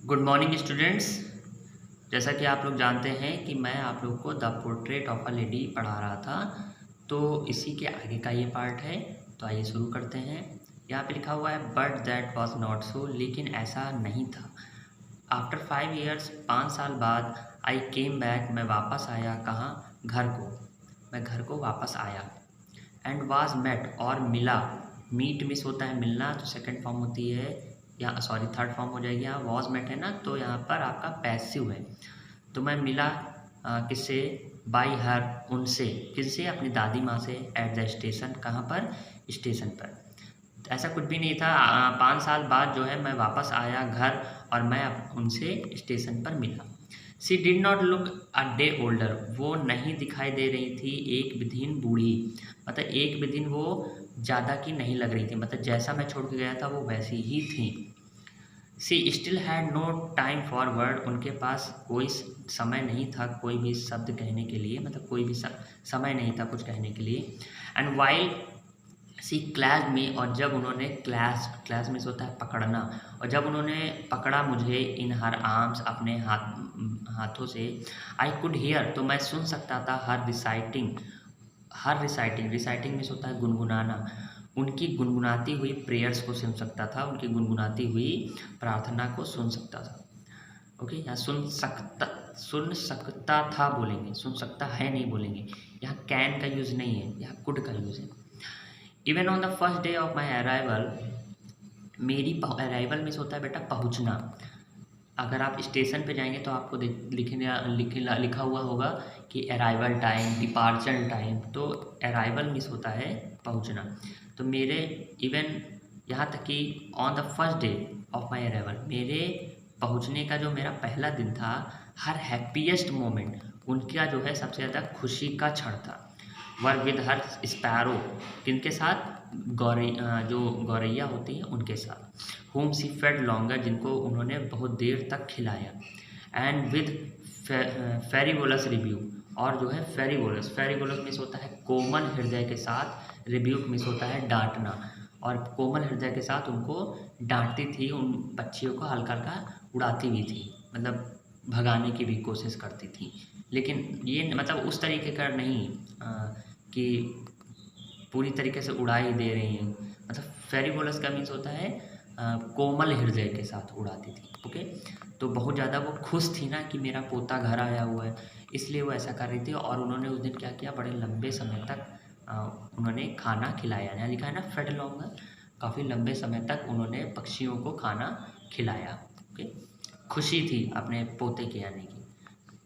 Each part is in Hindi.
Good morning students. जैसा कि आप लोग जानते हैं कि मैं आप लोग को the portrait of a lady पढ़ा रहा था, तो इसी के आगे का ये पार्ट है। तो आइए शुरू करते हैं। यहाँ पे लिखा हुआ है but that was not so, लेकिन ऐसा नहीं था। आफ्टर 5 ईयर्स, 5 साल बाद, आई केम बैक, मैं वापस आया। कहाँ? घर को। मैं घर को वापस आया। एंड वाज मेट, और मिला। मीट मिस होता है मिलना, तो सेकंड फॉर्म होती है, या सॉरी थर्ड फॉर्म हो जाएगी। यहाँ वॉज मेट है ना, तो यहाँ पर आपका पैसिव है। तो मैं मिला किससे? बाई हर, उनसे। किससे? अपनी दादी माँ से। एट द स्टेशन, कहाँ पर? स्टेशन पर। ऐसा कुछ भी नहीं था। 5 साल बाद जो है मैं वापस आया घर, और मैं उनसे स्टेशन पर मिला। She did not look a day older, वो नहीं दिखाई दे रही थी एक विधिन बूढ़ी। मतलब एक विधिन वो ज़्यादा की नहीं लग रही थी, मतलब जैसा मैं छोड़ के गया था वो वैसी ही थी। She still had no time for word, उनके पास कोई समय नहीं था कोई भी शब्द कहने के लिए, मतलब कोई भी समय नहीं था कुछ कहने के लिए। एंड वाइल सी क्लैश में, और जब उन्होंने क्लैश में होता है पकड़ना, और जब उन्होंने पकड़ा मुझे इन हर आर्म्स, अपने हाथों से। आई कुड हियर, तो मैं सुन सकता था हर रिसाइटिंग में होता है गुनगुनाना, उनकी गुनगुनाती हुई प्रेयर्स को सुन सकता था, उनकी गुनगुनाती हुई प्रार्थना को सुन सकता था। ओके, यहाँ सुन सकता था बोलेंगे, सुन सकता है नहीं बोलेंगे। यहाँ कैन का यूज़ नहीं है, यहाँ कुड का यूज़ है। Even on the first day of my arrival, मेरी अराइवल में होता है बेटा पहुँचना। अगर आप स्टेशन पे जाएंगे तो आपको लिखा हुआ होगा कि अराइवल टाइम, डिपार्चर टाइम, तो अराइवल मिस होता है पहुंचना। तो मेरे इवन यहाँ तक कि on the first day of my arrival, मेरे पहुंचने का जो मेरा पहला दिन था, हर हैप्पीएस्ट मोमेंट, उनका जो है सबसे ज़्यादा खुशी का क्षण था। वर विद हर स्पैरो, किनके साथ? जो गौरैया होती हैं उनके साथ। होम सी फेड लॉन्गर, जिनको उन्होंने बहुत देर तक खिलाया। एंड विद फेरीबोलस रिव्यू, और जो है फेरीबोलस मिस होता है कोमल हृदय के साथ, रिव्यूक मिस होता है डांटना, और कोमल हृदय के साथ उनको डांटती थी, उन बच्चियों को हल्का हल्का उड़ाती भी थी, मतलब भगाने की भी कोशिश करती थी। लेकिन ये मतलब उस तरीके का नहीं कि पूरी तरीके से उड़ा ही दे रही हैं। मतलब फेरीबोलस का मीन्स होता है कोमल हृदय के साथ उड़ाती थी। ओके, तो बहुत ज़्यादा वो खुश थी ना कि मेरा पोता घर आया हुआ है, इसलिए वो ऐसा कर रही थी। और उन्होंने उस दिन क्या किया, बड़े लंबे समय तक उन्होंने खाना खिलाया। यहाँ लिखा है ना फेड लॉन्गर, काफ़ी लंबे समय तक उन्होंने पक्षियों को खाना खिलाया। ओके, खुशी थी अपने पोते के आने की,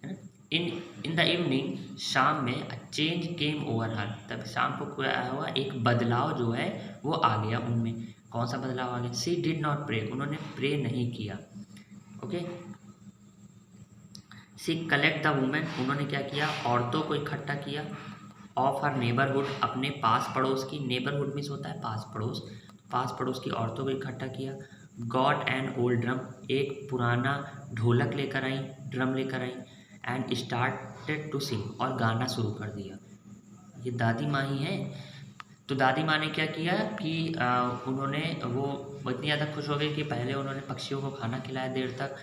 है ना। इन इन द इवनिंग, शाम में, अ चेंज केम ओवर हर, तब शाम को क्या हुआ, एक बदलाव जो है वो आ गया उनमें। कौन सा बदलाव आ गया? सी डिड नॉट प्रे, उन्होंने प्रे नहीं किया। Okay, she collect the women, उन्होंने क्या किया, औरतों को इकट्ठा किया। ऑफ हर नेबरहुड, अपने पास पड़ोस की, नेबरहुड मीन्स होता है पास पड़ोस की औरतों को इकट्ठा किया। गॉट एन ओल्ड ड्रम, एक पुराना ढोलक लेकर आई, ड्रम लेकर आई। एंड स्टार्टेड टू सिंग, और गाना शुरू कर दिया। ये दादी माँ ही है। तो दादी माँ ने क्या किया कि उन्होंने वो इतनी ज़्यादा खुश हो गई कि पहले उन्होंने पक्षियों को खाना खिलाया देर तक,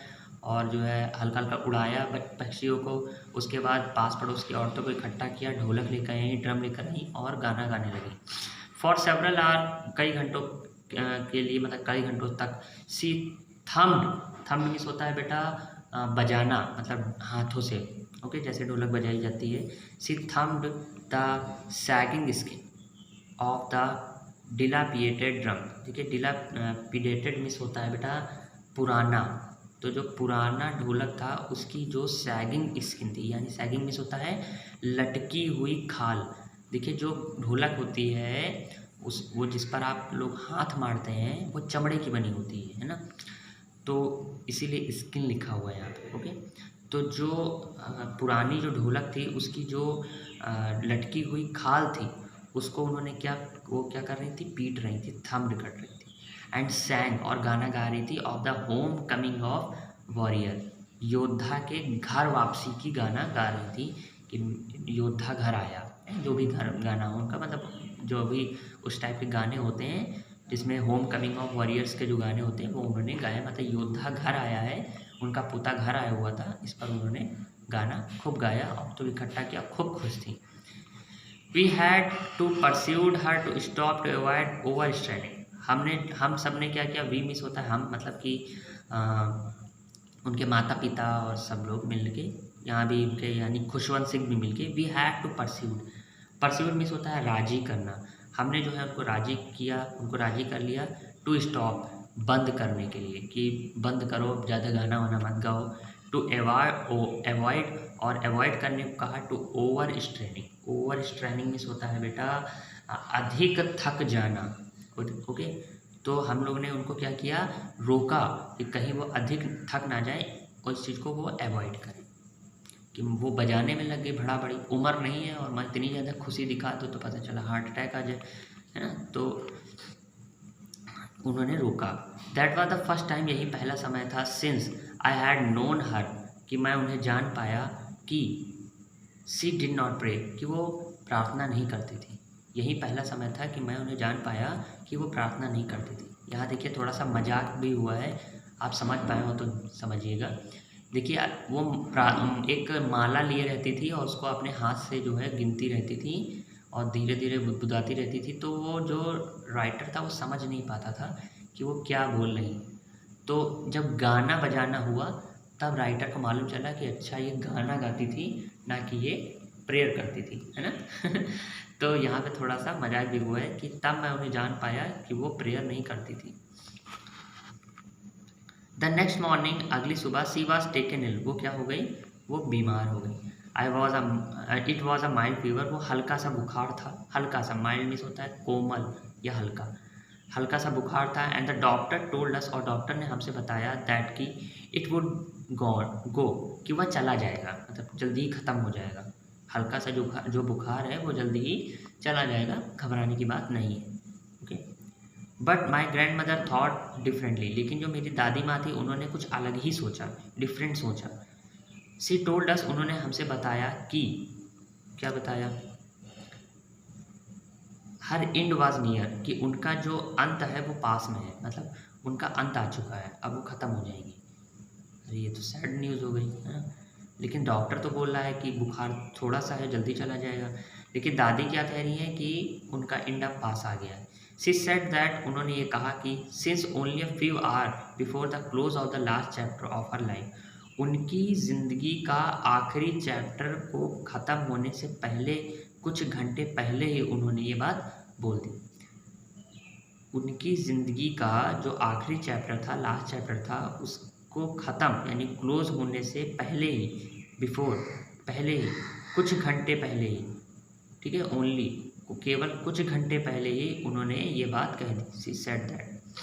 और जो है हल्का हल्का उड़ाया पक्षियों को। उसके बाद पास पड़ोस की औरतों को इकट्ठा किया, ढोलक लेकर आई, ड्रम लेकर आई, और गाना गाने लगी। फॉर सेवरल आवर, कई घंटों के लिए, मतलब कई घंटों तक। सी थम्ड मीन्स होता है बेटा बजाना, मतलब हाथों से। ओके, जैसे ढोलक बजाई जाती है। She thumped the sagging skin of the dilapidated drum. देखिए, डिलापिडेटेड मीन्स होता है बेटा पुराना, तो जो पुराना ढोलक था उसकी जो सैगिंग स्किन थी, यानी सैगिंग मीन्स होता है लटकी हुई खाल। देखिए, जो ढोलक होती है वो जिस पर आप लोग हाथ मारते हैं वो चमड़े की बनी होती है ना, तो इसीलिए स्किन लिखा हुआ है यहाँ पे। ओके, तो जो पुरानी जो ढोलक थी उसकी जो लटकी हुई खाल थी, उसको उन्होंने वो क्या कर रही थी, पीट रही थी, थम्ड कर रही थी। एंड सैंग, और गाना गा रही थी, of the home coming of warrior, योद्धा के घर वापसी की गाना गा रही थी, कि योद्धा घर आया। जो भी घर गाना हो उनका, मतलब जो भी उस टाइप के गाने होते हैं जिसमें होम कमिंग ऑफ वॉरियर्स के जो गाने होते हैं वो उन्होंने गाया, मतलब योद्धा घर आया है, उनका पोता घर आया हुआ था, इस पर उन्होंने गाना खूब गाया और तो इकट्ठा किया, खूब खुश थी। We had to persuade her to stop to avoid over straining. हम सब ने क्या किया, वी मिस होता है हम, मतलब कि उनके माता पिता और सब लोग मिल के, यहाँ भी उनके यानी खुशवंत सिंह भी मिल के, we had to persuade miss होता है राजी करना। हमने जो है उनको राजी किया, उनको राजी कर लिया, टू स्टॉप बंद करने के लिए, कि बंद करो, ज़्यादा गाना वाना मत गाओ। टू अवॉइड और अवॉइड करने को कहा, टू ओवर स्ट्रेनिंग मिस होता है बेटा अधिक थक जाना। ओके, तो हम लोग ने उनको क्या किया, रोका कि कहीं वो अधिक थक ना जाए और इस चीज़ को वो अवॉइड करें, कि वो बजाने में लग गई, बड़ा बड़ी उम्र नहीं है और मैं इतनी ज़्यादा खुशी दिखा दो तो पता चला हार्ट अटैक आ जाए, है ना। तो उन्होंने रोका। That was the first time, यही पहला समय था, सिंस आई हैड नोन हर, कि मैं उन्हें जान पाया कि शी डिड नॉट प्रे, कि वो प्रार्थना नहीं करती थी। यही पहला समय था कि मैं उन्हें जान पाया कि वो प्रार्थना नहीं करती थी। यहाँ देखिए थोड़ा सा मजाक भी हुआ है, आप समझ पाए हो तो समझिएगा। देखिए वो एक माला लिए रहती थी और उसको अपने हाथ से जो है गिनती रहती थी और धीरे धीरे बुदबुदाती रहती थी, तो वो जो राइटर था वो समझ नहीं पाता था कि वो क्या बोल रही। तो जब गाना बजाना हुआ तब राइटर को मालूम चला कि अच्छा ये गाना गाती थी, ना कि ये प्रेयर करती थी, है ना। तो यहाँ पे थोड़ा सा मजाक भी हुआ है कि तब मैं उन्हें जान पाया कि वो प्रेयर नहीं करती थी। द नेक्स्ट मॉर्निंग, अगली सुबह, सी वॉज टेकन इल, वो क्या हो गई, वो बीमार हो गई। It was a mild fever, वो हल्का सा बुखार था, हल्का सा, माइल्ड मीन्स होता है कोमल या हल्का, हल्का सा बुखार था। And the doctor told us, और डॉक्टर ने हमसे बताया दैट कि इट वुड गो, कि वह चला जाएगा, मतलब जल्दी ही ख़त्म हो जाएगा। हल्का सा जो बुखार है वो जल्दी ही चला जाएगा, घबराने की बात नहीं है। Okay, but my grand mother thought differently, लेकिन जो मेरी दादी माँ थी उन्होंने कुछ अलग ही सोचा, डिफरेंट सोचा। सी टोल्ड अस, उन्होंने हमसे बताया कि, क्या बताया, हर एंड वाज नियर, कि उनका जो अंत है वो पास में है, मतलब उनका अंत आ चुका है, अब वो ख़त्म हो जाएगी। अरे ये तो सैड न्यूज़ हो गई है ना। लेकिन डॉक्टर तो बोल रहा है कि बुखार थोड़ा सा है, जल्दी चला जाएगा। लेकिन दादी क्या कह रही है कि उनका एंड अब पास आ गया है। शी सेड दैट, उन्होंने ये कहा कि since only a few hour before the close of the last chapter of her life, उनकी ज़िंदगी का आखिरी चैप्टर को ख़त्म होने से पहले, कुछ घंटे पहले ही उन्होंने ये बात बोल दी। उनकी ज़िंदगी का जो आखिरी चैप्टर था, लास्ट चैप्टर था, उसको ख़त्म यानी क्लोज होने से पहले ही, बिफोर, पहले ही, कुछ घंटे पहले ही, ठीक है, ओनली, केवल कुछ घंटे पहले ही उन्होंने ये बात कह दी। She said that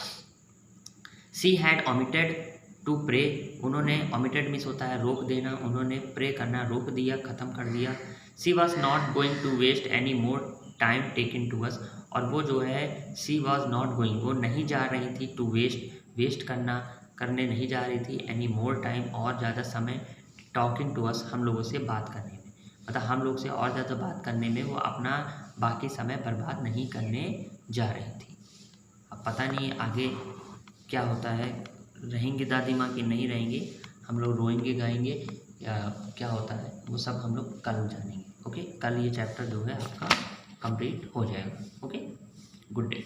she had omitted to pray, उन्होंने, ओमिटेड मीन्स होता है रोक देना, उन्होंने प्रे करना रोक दिया, ख़त्म कर दिया। She was not going to waste any more time taken to us, और वो जो है शी वॉज नॉट गोइंग, वो नहीं जा रही थी, टू वेस्ट करने नहीं जा रही थी, एनी मोर टाइम, और ज़्यादा समय, टॉकिंग टू अस, हम लोगों से बात करने में, मतलब हम लोग से और ज़्यादा बात करने में वो अपना बाकी समय बर्बाद नहीं करने जा रही थी। अब पता नहीं आगे क्या होता है, रहेंगे दादी माँ की नहीं रहेंगे, हम लोग रोएंगे गाएंगे या क्या होता है, वो सब हम लोग कल जानेंगे। ओके, कल ये चैप्टर जो है आपका कंप्लीट हो जाएगा। Okay, good day.